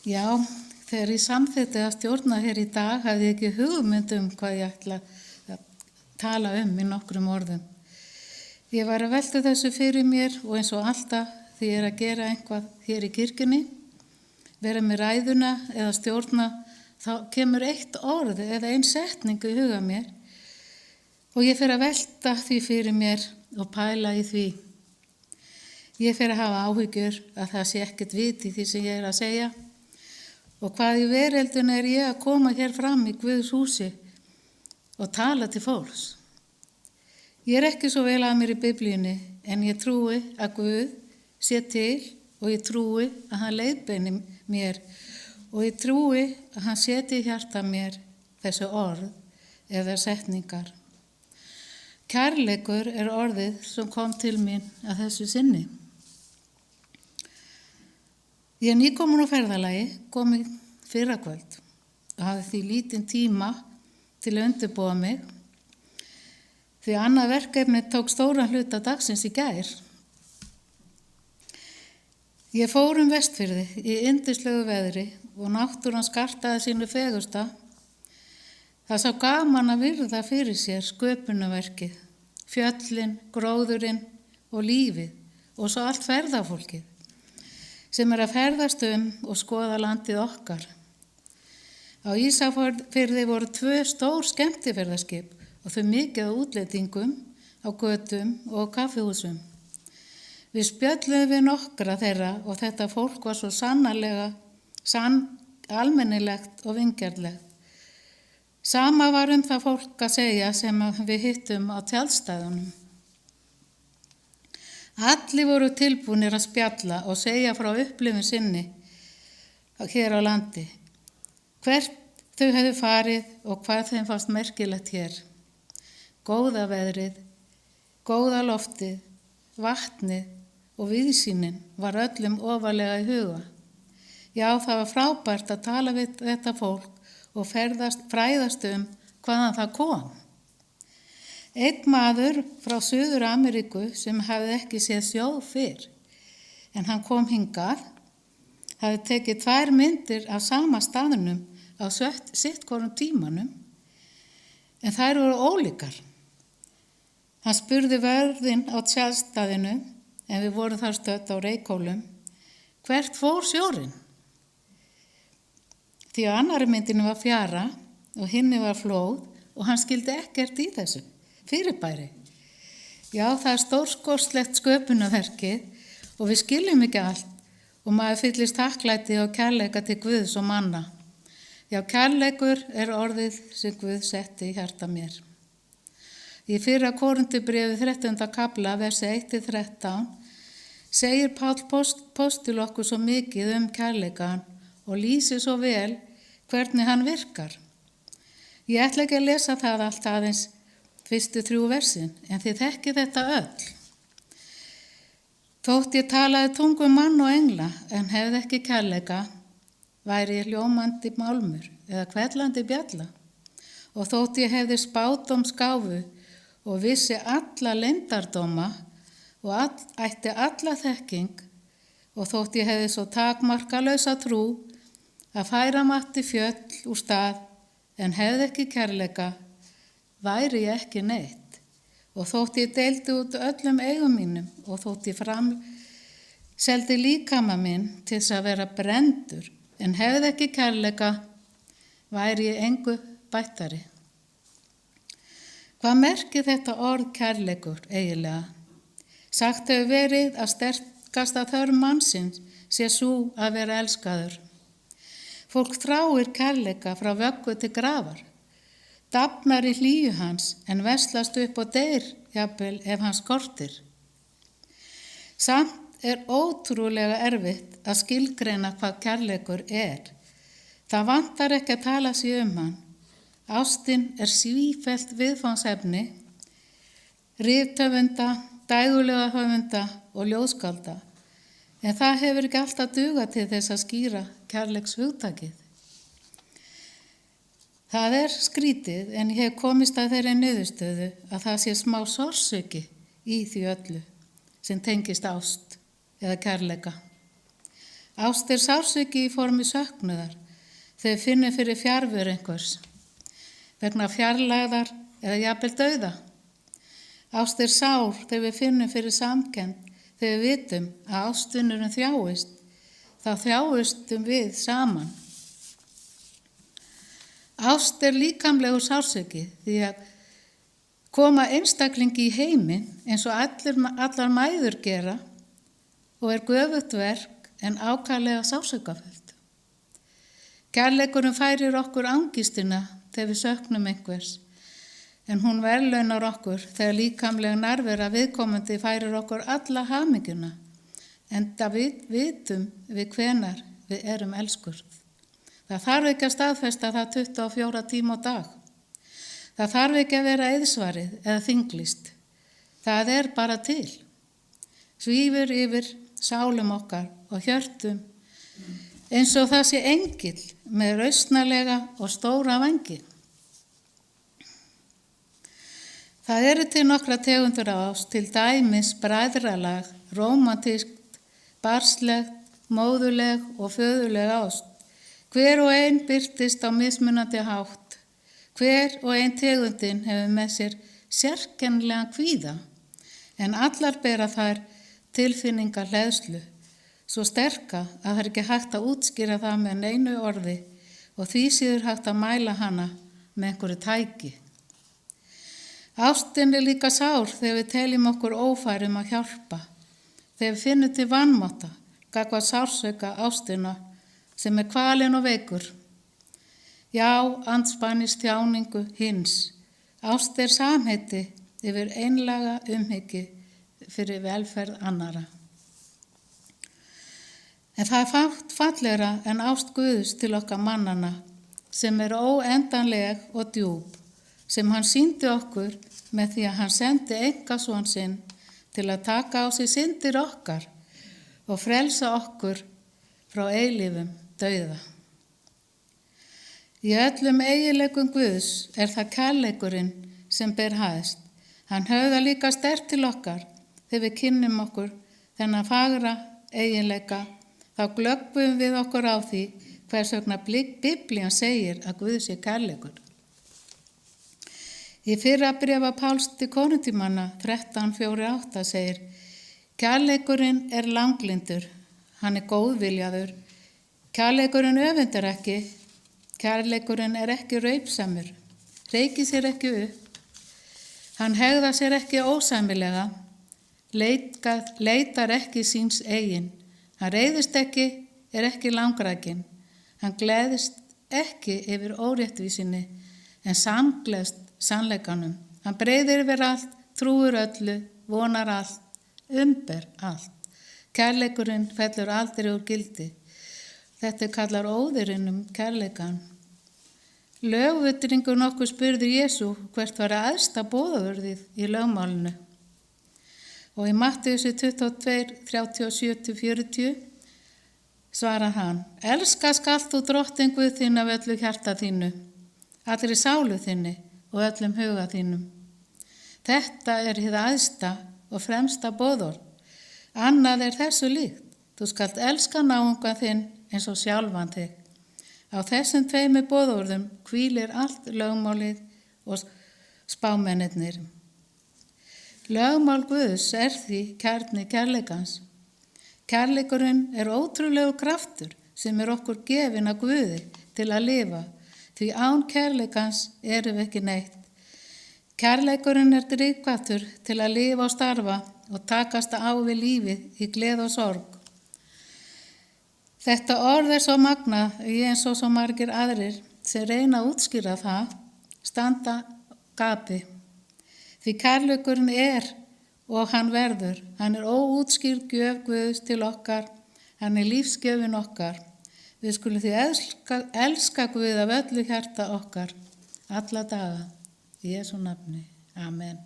Já, þegar ég samþykkti að stjórna hér í dag hafði ég ekki hugmynd hvað ég ætla að tala í nokkrum orðum. Ég var að velta þessu fyrir mér og eins og alltaf því ég að gera eitthvað hér í kirkjunni, vera með ræðuna eða stjórna, þá kemur eitt orð eða ein setning í huga mér og ég fer að velta því fyrir mér og pæla í því. Ég fer að hafa áhyggjur að það sé ekkert vit í því sem ég að segja og hvað í veröldun ég að koma hér fram í Guðs húsi og tala til fólks. Ég ekki svo vel að mér í Biblíunni en ég trúi að Guð sé til og ég trúi að hann leiðbeini mér og ég trúi að hann seti í hjarta mér þessu orð eða setningar. Kærleikur orðið sem kom til mín að þessu sinni. Ég nýkomin á ferðalagi, komið fyrrakvöld og hafði því lítinn tíma til að undirbúa mig því annað verkefni tók stóran hluta dagsins í gær. Ég fór Vestfirði í yndislegu veðri og náttúran skartaði sínu fegursta. Það sá gaman að virða fyrir sér sköpunarverkið, fjöllin, gróðurinn og lífið og svo allt ferðafólkið sem að ferðast og skoða landið okkar. Á Ísafirði voru 2 stór skemmtiferðaskip og þau mikið á útlendingum, á götum og kaffihúsum. Við spjölluðum við nokkra þeirra og þetta fólk var svo sannarlega almennilegt og vingjarnlegt. Sama var það fólk að segja sem við hittum á tjaldstæðunum. Allir voru tilbúnir að spjalla og segja frá upplifun sinni hér á landi. Hvert þau hefðu farið og hvað þeim fannst merkilegt hér. Góða veðrið, góða loftið, vatnið og viðsýnin var öllum ofarlega í huga. Já, það var frábært að tala við þetta fólk og fræðast hvaðan það kom. Einn maður frá Suður-Ameríku sem hafði ekki séð sjó fyrr, en hann kom hingað, hafði tekið 2 myndir af sama staðnum á sitt hvorum tímanum, en þær voru ólíkar. Hann spurði vörðinn á tjaldstæðinu, en við vorum þar stödd á Reykhólum, hvert fór sjórinn? Því að annarri myndinu var fjara og hinni var flóð og hann skildi ekkert í þessu fyrirbæri. Já, það stórskostlegt sköpunarverkið og við skiljum ekki allt og maður fyllist þakklæti og kærleika til Guðs og manna. Já, kærleikur orðið sem Guð setti í hjarta mér. Í 1. Korinthubréfi 13. kafla, versi 1-13, segir Páll postul okkur svo mikið kærleikan og lýsir svo vel hvernig hann virkar. Ég ætla ekki að lesa það allt aðeins fyrstu 3 versin, en þið þekkið þetta öll. Þótt ég talaði tungum mann og engla, en hefði ekki kærleika, væri ég hljómandi málmur eða hvellandi bjalla. Og þótt ég hefði spádómsgáfu og vissi alla leyndardóma og ætti alla þekking, og þótt ég hefði svo takmarkalausa trú að færa mætti fjöll úr stað, en hefði ekki kærleika, væri ég ekki neitt. Og þótt ég deildi út öllum eigum mínum og þótt ég seldi líkama minn til þess að vera brenndur, en hefði ekki kærleika, væri ég engu bættari. Hvað merkir þetta orð kærleikur eiginlega? Sagt hefur verið að sterkasta þörf mannsins sé sú að vera elskaður. Fólk þráir kærleika frá vöggu til grafar, dafnar í hlýju hans en veslast upp og deyr, jafnvel ef hann skortir. Samt ótrúlega erfitt að skilgreina hvað kærleikur Það vantar ekki að tala sig hann. Ástin sífellt viðfangsefni, rithöfunda, dægulega höfunda og ljóðskálda, en það hefur ekki alltaf dugað til þess að skýra kærleikshugtakið. Það skrítið, en ég hef komist að þeirri niðurstöðu að það sé smá sársauki í því öllu sem tengist ást eða kærleika. Ást sársauki í formi söknuðar þegar við finnum fyrir fjarveru einhvers, vegna fjarlægðar eða jafnvel dauða. Ást sár þegar við finnum fyrir samkennd, þegar við vitum að ástvinurinn þjáist, þá þjáistum við saman. Ást líkamlegur sársauki því að koma einstaklingi í heiminn eins og allar mæður gera og göfugt verk en ákaflega sársaukafull. Kærleikurinn færir okkur angistina þegar við söknum einhvers, en hún verðlaunar okkur þegar líkamlega nærvera viðkomandi færir okkur alla hamingjuna, enda við vitum við hvenar við erum elskurð. Það þarf ekki að staðfesta það 24 tíma á dag. Það þarf ekki að vera eiðsvarið eða þinglist. Það bara til. Svífur yfir sálum okkar og hjörtum eins og það sé engill með rausnarlega og stóra vængi. Það til nokkra tegundur af ást, til dæmis bræðralag, rómantískt, barslegt, móðuleg og föðuleg ást. Hver og ein birtist á mismunandi hátt. Hver og ein tegundin hefur með sér sérkennilegan kvíða, en allar bera þær tilfinningar hleðslu, svo sterka að það ekki hægt að útskýra það með neinu orði og því síður hægt að mæla hana með einhverju tæki. Ástin líka sár þegar við teljum okkur ófærum að hjálpa, þegar við finnum til vanmátta, gagnvart sársauka ástina sem kvalinn og veikur. Já, andspænis þjáningu hins. Ást samheiti yfir einlæga umhyggju fyrir velferð annara. En það fátt fallegra en ást Guðs til okkar mannana sem óendanleg og djúp, sem hann sýndi okkur með því að hann sendi einkason sinn til að taka á sig syndir okkar og frelsa okkur frá eilífum dauða. Í öllum eiginleikum Guðs það kærleikurinn sem ber hæst. Hann höfðar líka sterkt til okkar þegar við kynnum okkur þennan fagra eiginleika, þá glöggvum við okkur á því hvers vegna Biblían segir að Guð sé kærleikur. Í fyrra bréfa Páls til Korintímanna 13:4-8 segir: Kærleikurinn langlyndur, hann góðviljaður, kærleikurinn öfundar ekki, kærleikurinn ekki raupsamur, reykir sér ekki upp, hann hegðar sér ekki ósæmilega, leitar ekki síns eigin, hann reiðist ekki, ekki langrækin, hann gleðist ekki yfir óréttvísinni, en samgleðst sannleikanum. Hann breiðir yfir allt, trúir öllu, vonar allt, umber allt. Kærleikurinn fellur aldrei úr gildi. Þetta kallar óðurinn kærleikan. Lögvitringur nokkuð spurði Jesú hvert var æðsta boðorðið í lögmálinu. Og í Mattheusi 22:37-40 svarar hann: Elska skalt þú drottinn Guð þinn af öllu hjarta þínu, allri sálu þinni og öllum huga þínum. Þetta hið æðsta og fremsta boðorð. Annað þessu líkt. Þú skalt elska náunga þinn eins og sjálfan þig. Á þessum tveimur boðorðum hvílir allt lögmálið og spámennirnir. Lögmál Guðs því kjarni kærleikans. Kærleikurinn ótrúlegur kraftur sem okkur gefinn af Guði til að lifa, því án kærleikans erum við ekki neitt. Kærleikurinn drifkraftur til að lifa og starfa og takast á við lífið í gleði og sorg. Þetta orð svo magnað, eins og svo margir aðrir sem reyna að útskýra það, standa gapi. Því kærleikurinn og hann verður, hann óútskýrð gjöf Guðs til okkar, hann lífsgjöfin okkar. Við skulum því elska Guð af öllu hjarta okkar, alla daga. Í Jesú nafni. Amen.